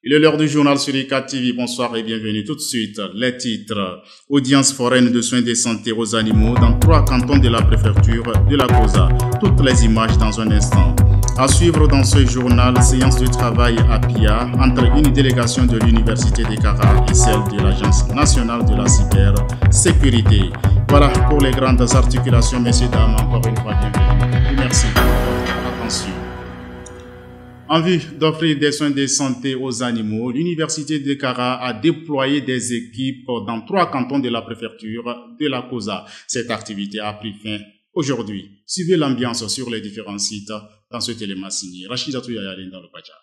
Il est l'heure du journal sur ICA TV. Bonsoir et bienvenue. Tout de suite, les titres. Audience foraine de soins de santé aux animaux dans 3 cantons de la préfecture de la Koza. Toutes les images dans un instant. À suivre dans ce journal, séance de travail à PIA entre une délégation de l'Université de Kara et celle de l'Agence nationale de la cybersécurité. Voilà pour les grandes articulations, messieurs, dames. Encore une fois, bienvenue. Et merci pour votre attention. En vue d'offrir des soins de santé aux animaux, l'Université de Kara a déployé des équipes dans 3 cantons de la préfecture de la Koza. Cette activité a pris fin aujourd'hui. Suivez l'ambiance sur les différents sites dans ce téléma signé Rachida Touyayalin dans le Pacha.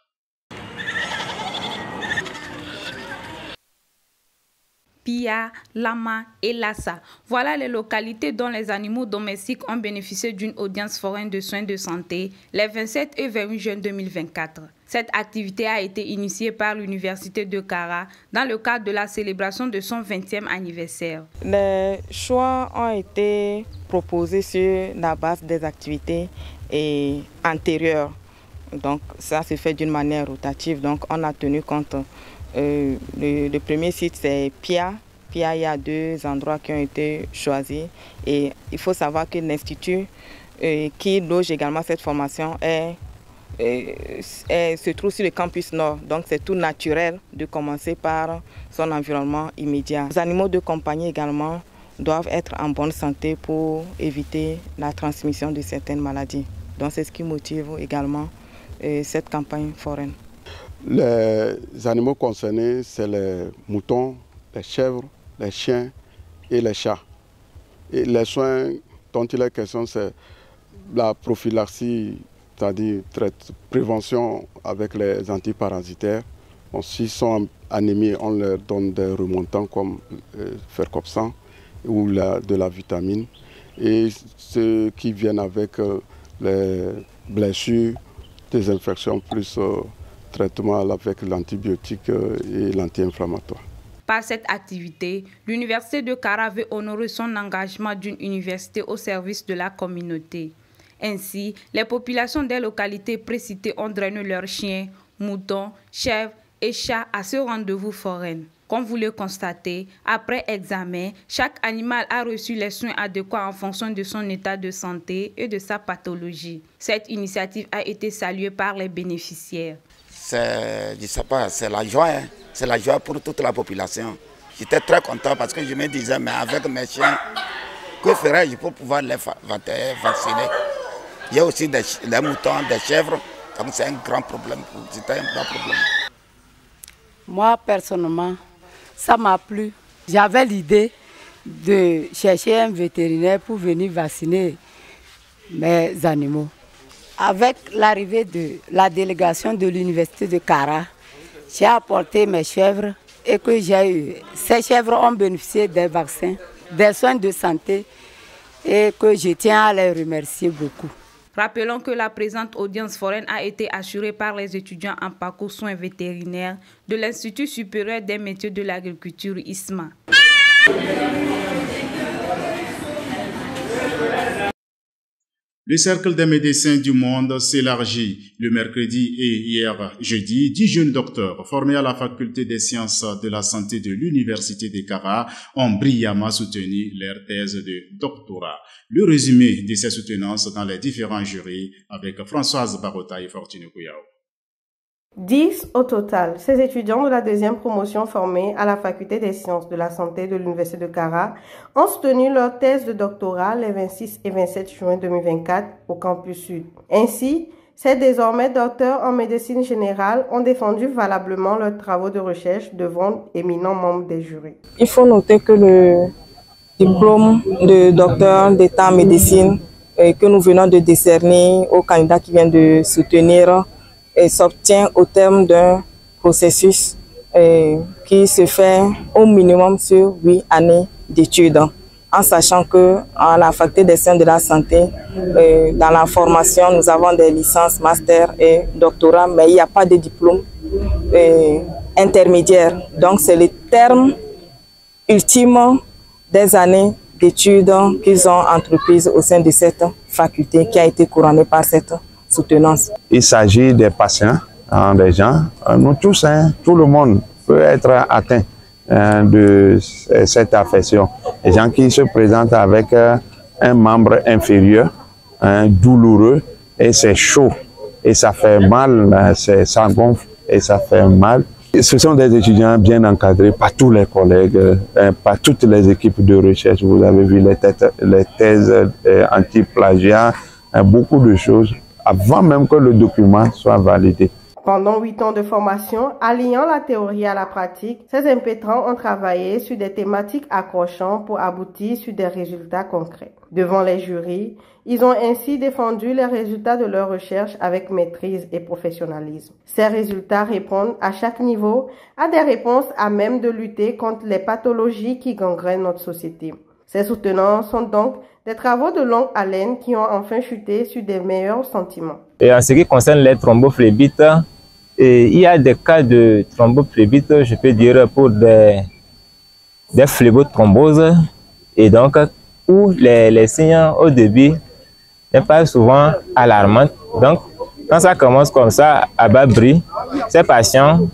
Pia, Lama et Lassa. Voilà les localités dont les animaux domestiques ont bénéficié d'une audience foraine de soins de santé les 27 et 28 juin 2024. Cette activité a été initiée par l'Université de Kara dans le cadre de la célébration de son 20e anniversaire. Les choix ont été proposés sur la base des activités antérieures. Donc ça se fait d'une manière rotative. Donc on a tenu compte. Le premier site, c'est Pia. Pia, il y a 2 endroits qui ont été choisis. Et il faut savoir que l'Institut qui loge également cette formation se trouve sur le campus nord. Donc c'est tout naturel de commencer par son environnement immédiat. Les animaux de compagnie également doivent être en bonne santé pour éviter la transmission de certaines maladies. Donc c'est ce qui motive également cette campagne foraine. Les animaux concernés, c'est les moutons, les chèvres, les chiens et les chats. Et les soins dont il est question, c'est la prophylaxie, c'est-à-dire prévention avec les antiparasitaires. Bon, s'ils sont anémiés, on leur donne des remontants comme Fercopsan ou de la vitamine. Et ceux qui viennent avec les blessures, des infections plus traitement avec l'antibiotique et l'anti-inflammatoire. Par cette activité, l'Université de Kara veut honorer son engagement d'une université au service de la communauté. Ainsi, les populations des localités précitées ont drainé leurs chiens, moutons, chèvres et chats à ce rendez-vous forain. Comme vous le constatez, après examen, chaque animal a reçu les soins adéquats en fonction de son état de santé et de sa pathologie. Cette initiative a été saluée par les bénéficiaires. Je sais pas, c'est la joie, hein. C'est la joie pour toute la population. J'étais très content parce que je me disais, mais avec mes chiens, que ferais-je pour pouvoir les vacciner? Il y a aussi des moutons, des chèvres, donc c'est un grand problème. C'était un grand problème. Moi, personnellement, ça m'a plu. J'avais l'idée de chercher un vétérinaire pour venir vacciner mes animaux. Avec l'arrivée de la délégation de l'Université de Kara, j'ai apporté mes chèvres et que j'ai eu. Ces chèvres ont bénéficié des vaccins, des soins de santé et que je tiens à les remercier beaucoup. Rappelons que la présente audience foraine a été assurée par les étudiants en parcours soins vétérinaires de l'Institut supérieur des métiers de l'agriculture ISMA. Le cercle des médecins du monde s'élargit. Le mercredi et hier jeudi, 10 jeunes docteurs formés à la faculté des sciences de la santé de l'Université de Kara ont brillamment soutenu leur thèse de doctorat. Le résumé de ces soutenances dans les différents jurys avec Françoise Barota et Fortune Kouyao. 10 au total. Ces étudiants de la 2e promotion formés à la faculté des sciences de la santé de l'Université de Kara ont soutenu leur thèse de doctorat les 26 et 27 juin 2024 au campus sud. Ainsi, ces désormais docteurs en médecine générale ont défendu valablement leurs travaux de recherche devant éminents membres des jurys. Il faut noter que le diplôme de docteur d'État en médecine que nous venons de décerner aux candidats qui viennent de soutenir s'obtient au terme d'un processus qui se fait au minimum sur 8 années d'études. En sachant que à la faculté des sciences de la santé, dans la formation, nous avons des licences, master et doctorat, mais il n'y a pas de diplôme intermédiaire. Donc c'est le terme ultime des années d'études qu'ils ont entreprises au sein de cette faculté qui a été couronnée par cette soutenance. Il s'agit des patients des gens. Nous tous, tout le monde peut être atteint de cette affection. Les gens qui se présentent avec un membre inférieur, douloureux, et c'est chaud, et ça fait mal, ça gonfle, et ça fait mal. Ce sont des étudiants bien encadrés par tous les collègues, par toutes les équipes de recherche. Vous avez vu les thèses anti-plagiat, beaucoup de choses, avant même que le document soit validé. Pendant 8 ans de formation, alliant la théorie à la pratique, ces impétrants ont travaillé sur des thématiques accrochantes pour aboutir sur des résultats concrets. Devant les jurys, ils ont ainsi défendu les résultats de leurs recherches avec maîtrise et professionnalisme. Ces résultats répondent à chaque niveau à des réponses à même de lutter contre les pathologies qui gangrènent notre société. Ces soutenants sont donc des travaux de longue haleine qui ont enfin chuté sur des meilleurs sentiments. Et en ce qui concerne les thrombophlébite, il y a des cas de thrombophlébite, je peux dire, pour des phlébothromboses, et donc où les signes au début n'est pas souvent alarmants. Donc, quand ça commence comme ça, à bas bruit, ces patients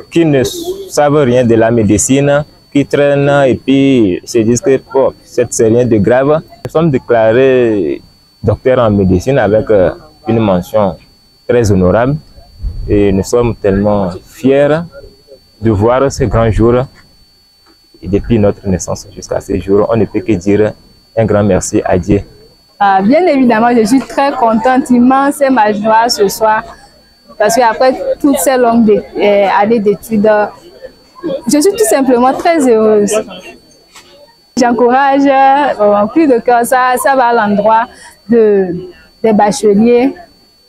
qui ne savent rien de la médecine, qui traînent et puis se disent que oh, c'est rien de grave. Nous sommes déclarés docteurs en médecine avec une mention très honorable et nous sommes tellement fiers de voir ce grand jour. Et depuis notre naissance jusqu'à ce jour, on ne peut que dire un grand merci à Dieu. Bien évidemment, je suis très contente, immense, c'est ma joie ce soir, parce qu'après toutes ces longues années d'études, je suis tout simplement très heureuse. J'encourage, en plus de cœur, ça va à l'endroit des bacheliers,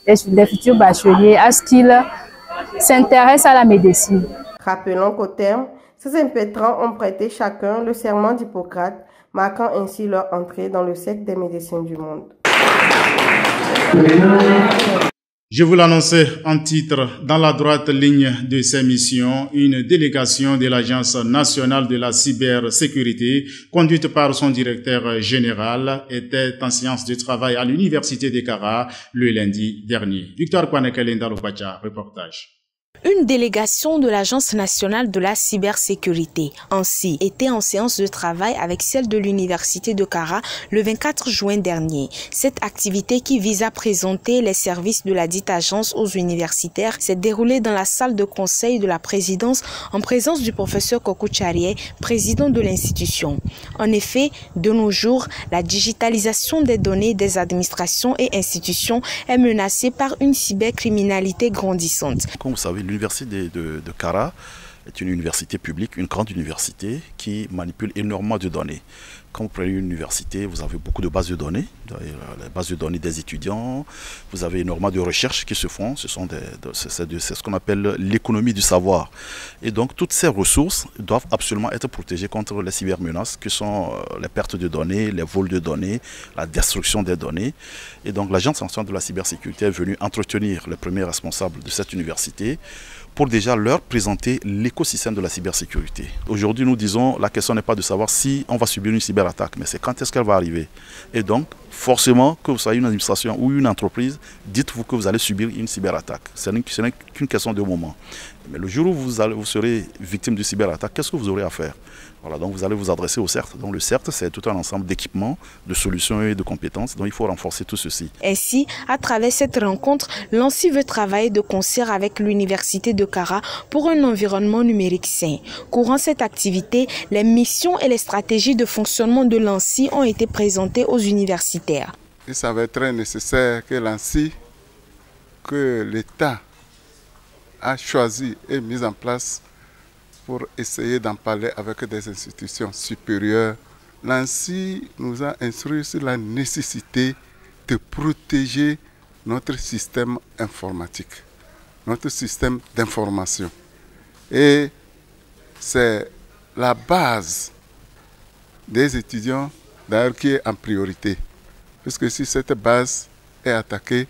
des futurs bacheliers, à ce qu'ils s'intéressent à la médecine. Rappelons qu'au terme, ces impétrants ont prêté chacun le serment d'Hippocrate, marquant ainsi leur entrée dans le cercle des médecins du monde. Je vous l'annonçais en titre, dans la droite ligne de ces missions, une délégation de l'Agence nationale de la cybersécurité, conduite par son directeur général, était en séance de travail à l'Université de Kara le lundi dernier. Victor Kwanekelenda Lopacha, reportage. Une délégation de l'Agence nationale de la cybersécurité, ANSSI, était en séance de travail avec celle de l'Université de Kara le 24 juin dernier. Cette activité qui vise à présenter les services de la dite agence aux universitaires s'est déroulée dans la salle de conseil de la présidence en présence du professeur Kokou Tcharié, président de l'institution. En effet, de nos jours, la digitalisation des données des administrations et institutions est menacée par une cybercriminalité grandissante. Comme vous savez, l'université de Kara est une université publique, une grande université qui manipule énormément de données. Quand vous prenez une université, vous avez beaucoup de bases de données, les bases de données des étudiants, vous avez énormément de recherches qui se font, c'est ce qu'on appelle l'économie du savoir. Et donc toutes ces ressources doivent absolument être protégées contre les cybermenaces, que sont les pertes de données, les vols de données, la destruction des données. Et donc l'Agence nationale de la cybersécurité est venue entretenir les premiers responsables de cette université pour déjà leur présenter l'écosystème de la cybersécurité. Aujourd'hui, nous disons, la question n'est pas de savoir si on va subir une cyberattaque, mais c'est quand est-ce qu'elle va arriver. Et donc, forcément, que vous soyez une administration ou une entreprise, dites-vous que vous allez subir une cyberattaque. Ce n'est qu'une question de moment. Mais le jour où vous serez victime de cyberattaque, qu'est-ce que vous aurez à faire? Voilà, donc vous allez vous adresser au CERT. Donc le CERT, c'est tout un ensemble d'équipements, de solutions et de compétences. Donc il faut renforcer tout ceci. Ainsi, à travers cette rencontre, l'ANSSI veut travailler de concert avec l'Université de Kara pour un environnement numérique sain. Courant cette activité, les missions et les stratégies de fonctionnement de l'ANSSI ont été présentées aux universitaires. Il s'avère très nécessaire que l'ANSSI, que l'État a choisi et mis en place pour essayer d'en parler avec des institutions supérieures. L'ANSSI nous a instruit sur la nécessité de protéger notre système informatique, notre système d'information. Et c'est la base des étudiants d'ailleurs qui est en priorité. Puisque si cette base est attaquée,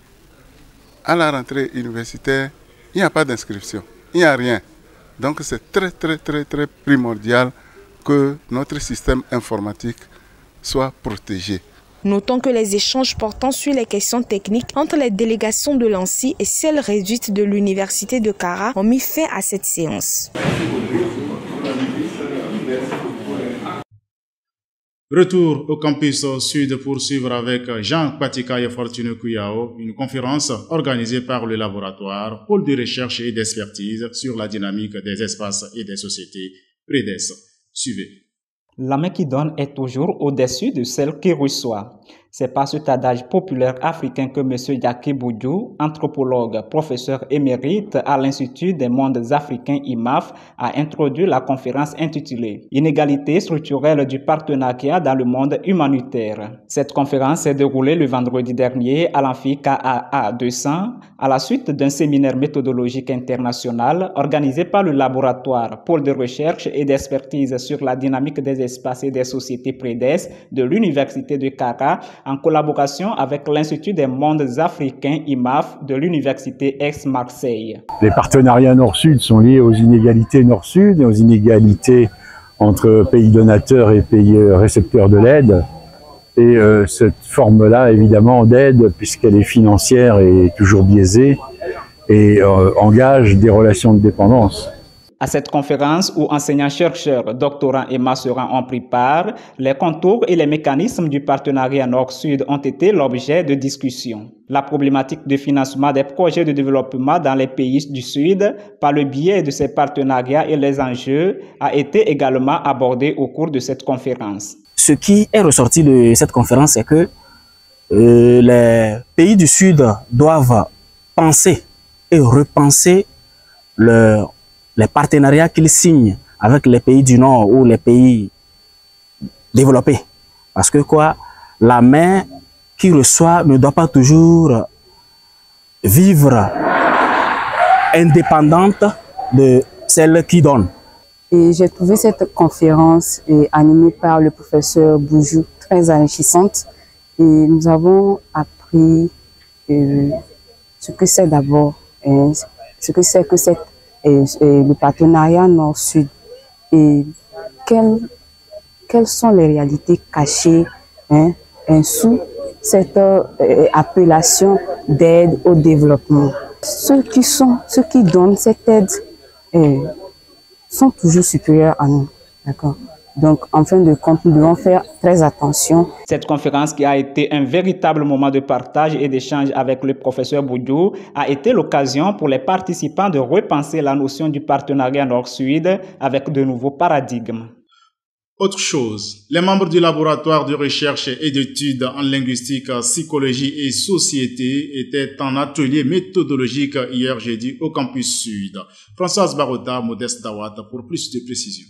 à la rentrée universitaire, il n'y a pas d'inscription, il n'y a rien. Donc c'est très primordial que notre système informatique soit protégé. Notons que les échanges portant sur les questions techniques entre les délégations de l'ANSSI et celles réduites de l'Université de Kara ont mis fin à cette séance. Retour au campus sud pour suivre avec Jean Patika et Fortuné Kouyao une conférence organisée par le laboratoire Pôle de recherche et d'expertise sur la dynamique des espaces et des sociétés PREDES. Suivez. La main qui donne est toujours au-dessus de celle qui reçoit. C'est par cet adage populaire africain que M. Yaki Boudjou, anthropologue, professeur émérite à l'Institut des mondes africains IMAF, a introduit la conférence intitulée « Inégalité structurelle du partenariat dans le monde humanitaire ». Cette conférence s'est déroulée le vendredi dernier à l'amphi KAA 200 à la suite d'un séminaire méthodologique international organisé par le laboratoire Pôle de recherche et d'expertise sur la dynamique des espaces et des sociétés PREDES de l'Université de Kara en collaboration avec l'Institut des mondes africains IMAF de l'Université Aix-Marseille. Les partenariats Nord-Sud sont liés aux inégalités Nord-Sud et aux inégalités entre pays donateurs et pays récepteurs de l'aide. Et cette forme-là, évidemment, d'aide, puisqu'elle est financière et toujours biaisée, et engage des relations de dépendance. À cette conférence où enseignants-chercheurs, doctorants et masterants ont pris part, les contours et les mécanismes du partenariat Nord-Sud ont été l'objet de discussions. La problématique de financement des projets de développement dans les pays du Sud par le biais de ces partenariats et les enjeux a été également abordée au cours de cette conférence. Ce qui est ressorti de cette conférence, c'est que les pays du Sud doivent penser et repenser les partenariats qu'ils signent avec les pays du Nord ou les pays développés. Parce que la main qui reçoit ne doit pas toujours vivre indépendante de celle qui donne. Et j'ai trouvé cette conférence animée par le professeur Boudjou très enrichissante. Et nous avons appris ce que c'est d'abord, ce que c'est que le partenariat Nord-Sud et quelles sont les réalités cachées sous cette appellation d'aide au développement. Ceux qui donnent cette aide sont toujours supérieurs à nous, d'accord? Donc, en fin de compte, nous devons faire très attention. Cette conférence, qui a été un véritable moment de partage et d'échange avec le professeur Boudjou, a été l'occasion pour les participants de repenser la notion du partenariat Nord-Sud avec de nouveaux paradigmes. Autre chose, les membres du laboratoire de recherche et d'études en linguistique, psychologie et société étaient en atelier méthodologique hier jeudi au campus Sud. Françoise Barota, Modeste Dawat pour plus de précisions.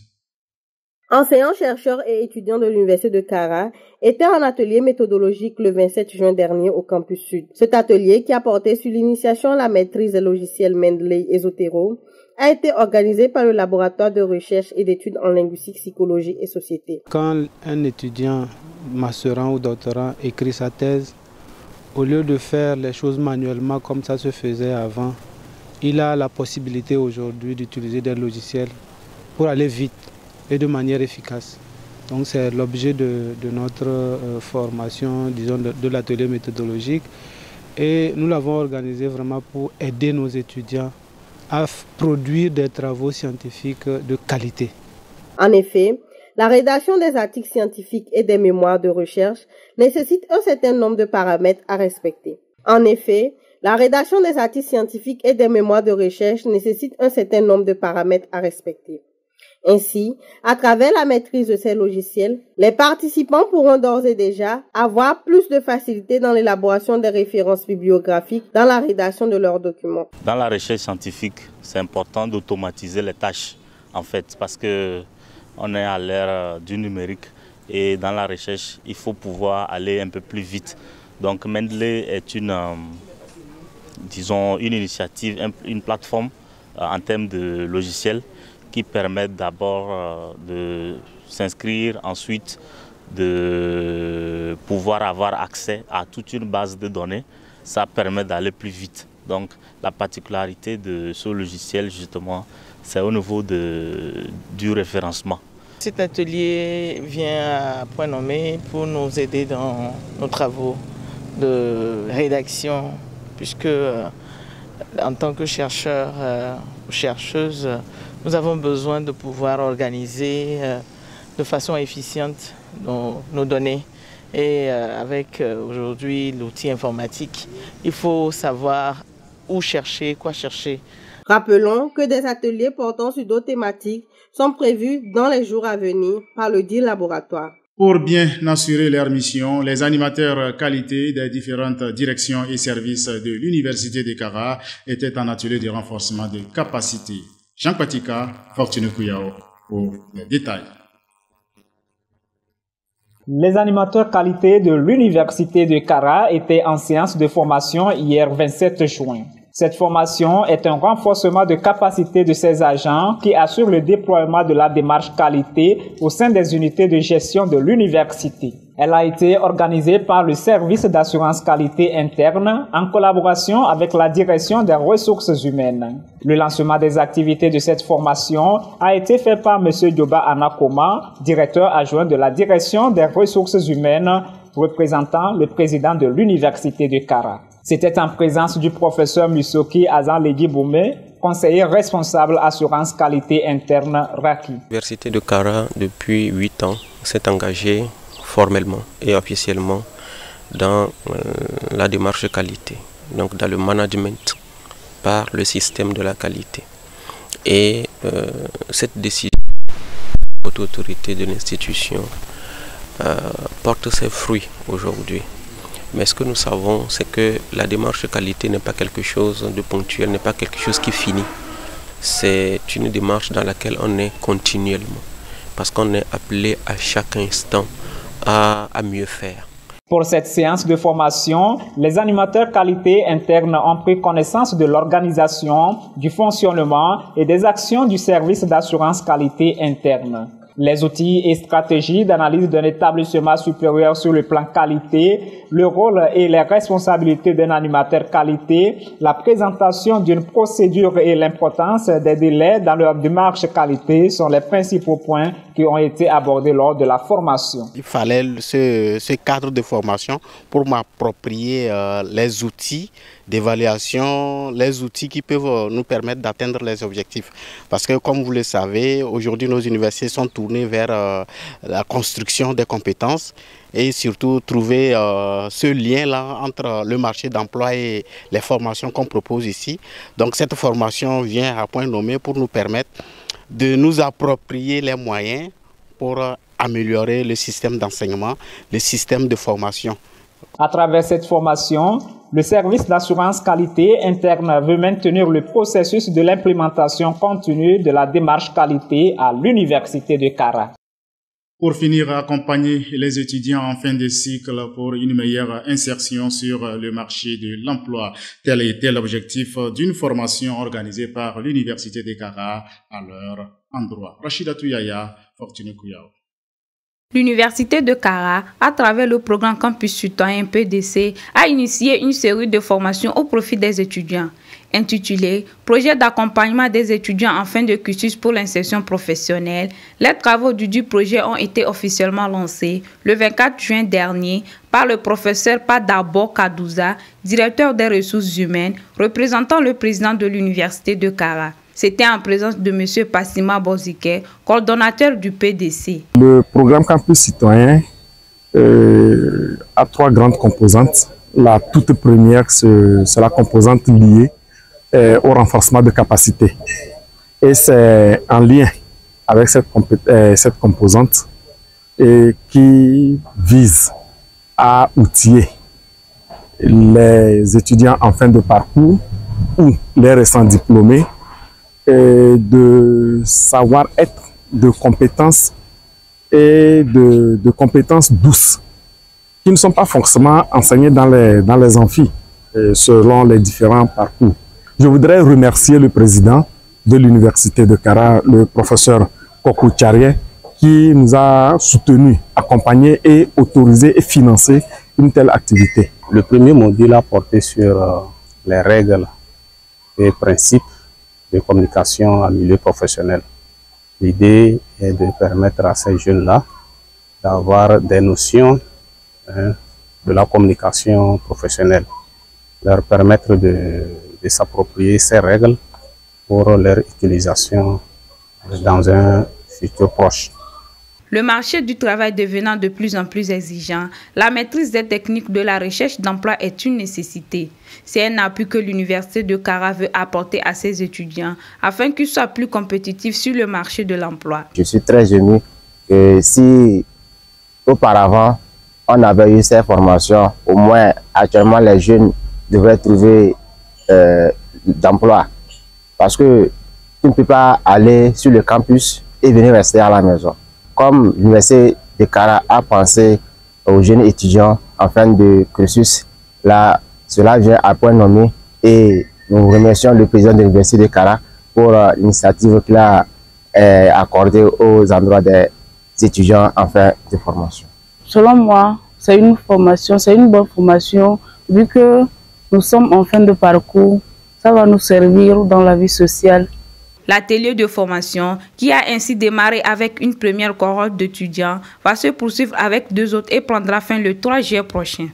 Enseignants, chercheurs et étudiants de l'Université de Kara étaient en atelier méthodologique le 27 juin dernier au campus Sud. Cet atelier, qui a porté sur l'initiation à la maîtrise des logiciels Mendeley et Zotero, a été organisé par le laboratoire de recherche et d'études en linguistique, psychologie et société. Quand un étudiant, masterant ou doctorant, écrit sa thèse, au lieu de faire les choses manuellement comme ça se faisait avant, il a la possibilité aujourd'hui d'utiliser des logiciels pour aller vite et de manière efficace. Donc c'est l'objet de notre formation, disons de l'atelier méthodologique. Et nous l'avons organisé vraiment pour aider nos étudiants à produire des travaux scientifiques de qualité. En effet, la rédaction des articles scientifiques et des mémoires de recherche nécessite un certain nombre de paramètres à respecter. Ainsi, à travers la maîtrise de ces logiciels, les participants pourront d'ores et déjà avoir plus de facilité dans l'élaboration des références bibliographiques dans la rédaction de leurs documents. Dans la recherche scientifique, c'est important d'automatiser les tâches, en fait, parce qu'on est à l'ère du numérique et dans la recherche, il faut pouvoir aller un peu plus vite. Donc Mendeley est une initiative, une plateforme en termes de logiciels qui permettent d'abord de s'inscrire, ensuite de pouvoir avoir accès à toute une base de données. Ça permet d'aller plus vite. Donc la particularité de ce logiciel, justement, c'est au niveau du référencement. petit atelier vient à point nommé pour nous aider dans nos travaux de rédaction, puisque en tant que chercheurs ou chercheuses, nous avons besoin de pouvoir organiser de façon efficiente nos données. Et avec aujourd'hui l'outil informatique, il faut savoir où chercher, quoi chercher. Rappelons que des ateliers portant sur d'autres thématiques sont prévus dans les jours à venir par le dit laboratoire. Pour bien assurer leur mission, les animateurs qualité des différentes directions et services de l'Université de Kara étaient en atelier de renforcement des capacités. Jean Patika, Fortune Kouyao pour les détails. Les animateurs qualité de l'Université de Kara étaient en séance de formation hier 27 juin. Cette formation est un renforcement de capacité de ces agents qui assurent le déploiement de la démarche qualité au sein des unités de gestion de l'université. Elle a été organisée par le service d'assurance qualité interne en collaboration avec la direction des ressources humaines. Le lancement des activités de cette formation a été fait par M. Dioba Anakoma, directeur adjoint de la direction des ressources humaines, représentant le président de l'Université de Kara. C'était en présence du professeur Musoki Azan-Legui Boumé, conseiller responsable assurance qualité interne RAKI. L'Université de Kara, depuis 8 ans, s'est engagée formellement et officiellement dans la démarche qualité, donc dans le management par le système de la qualité. Et cette décision de l'autorité de l'institution porte ses fruits aujourd'hui. Mais ce que nous savons, c'est que la démarche qualité n'est pas quelque chose de ponctuel, n'est pas quelque chose qui finit. C'est une démarche dans laquelle on est continuellement, parce qu'on est appelé à chaque instant à mieux faire. Pour cette séance de formation, les animateurs qualité interne ont pris connaissance de l'organisation, du fonctionnement et des actions du service d'assurance qualité interne. Les outils et stratégies d'analyse d'un établissement supérieur sur le plan qualité, le rôle et les responsabilités d'un animateur qualité, la présentation d'une procédure et l'importance des délais dans leur démarche qualité sont les principaux points qui ont été abordés lors de la formation. Il fallait ce cadre de formation pour m'approprier les outils d'évaluation, les outils qui peuvent nous permettre d'atteindre les objectifs. Parce que comme vous le savez, aujourd'hui nos universités sont tournées vers la construction des compétences et surtout trouver ce lien-là entre le marché d'emploi et les formations qu'on propose ici. Donc cette formation vient à point nommé pour nous permettre de nous approprier les moyens pour améliorer le système d'enseignement, le système de formation. À travers cette formation, le service d'assurance qualité interne veut maintenir le processus de l'implémentation continue de la démarche qualité à l'Université de Kara. Pour finir, accompagner les étudiants en fin de cycle pour une meilleure insertion sur le marché de l'emploi. Tel était l'objectif d'une formation organisée par l'Université de Kara à leur endroit. Rachida Touyaya, Fortune Kouyao. L'Université de Kara, à travers le programme Campus Citoyen PDC, a initié une série de formations au profit des étudiants, intitulée « Projet d'accompagnement des étudiants en fin de cursus pour l'insertion professionnelle ». Les travaux du projet ont été officiellement lancés le 24 juin dernier par le professeur Padabo Kadouza, directeur des ressources humaines, représentant le président de l'Université de Kara. C'était en présence de M. Passima Bozike, coordonnateur du PDC. Le programme Campus Citoyen a 3 grandes composantes. La toute première, c'est la composante liée au renforcement de capacité. Et c'est en lien avec cette composante qui vise à outiller les étudiants en fin de parcours ou les récents diplômés de savoir-être, de compétences et de compétences douces qui ne sont pas forcément enseignées dans les amphis selon les différents parcours. Je voudrais remercier le président de l'Université de Kara, le professeur Kokou Tcharié, qui nous a soutenus, accompagnés et autorisé et financé une telle activité. Le premier module a porté sur les règles et principes de communication en milieu professionnel. L'idée est de permettre à ces jeunes-là d'avoir des notions de la communication professionnelle, leur permettre de s'approprier ces règles pour leur utilisation dans un futur proche. Le marché du travail devenant de plus en plus exigeant, la maîtrise des techniques de la recherche d'emploi est une nécessité. C'est un appui que l'Université de Kara veut apporter à ses étudiants afin qu'ils soient plus compétitifs sur le marché de l'emploi. Je suis très ému que si auparavant on avait eu ces formations, au moins actuellement les jeunes devraient trouver d'emploi. Parce que tu ne peux pas aller sur le campus et venir rester à la maison. Comme l'Université de Kara a pensé aux jeunes étudiants en fin de cursus, là, cela vient à point nommé et nous remercions le président de l'Université de Kara pour l'initiative qu'il a accordée aux endroits des étudiants en fin de formation. Selon moi, c'est une formation, c'est une bonne formation, vu que nous sommes en fin de parcours, ça va nous servir dans la vie sociale. L'atelier de formation, qui a ainsi démarré avec une première cohorte d'étudiants, va se poursuivre avec 2 autres et prendra fin le 3 juillet prochain.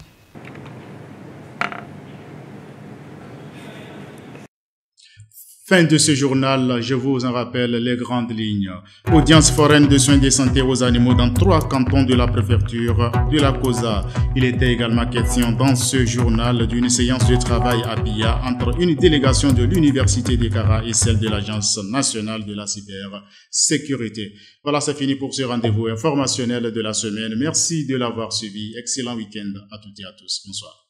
Fin de ce journal, je vous en rappelle les grandes lignes. Audience foraine de soins de santé aux animaux dans 3 cantons de la préfecture de la COSA. Il était également question dans ce journal d'une séance de travail à Bia entre une délégation de l'Université de Kara et celle de l'Agence nationale de la cybersécurité. Voilà, c'est fini pour ce rendez-vous informationnel de la semaine. Merci de l'avoir suivi. Excellent week-end à toutes et à tous. Bonsoir.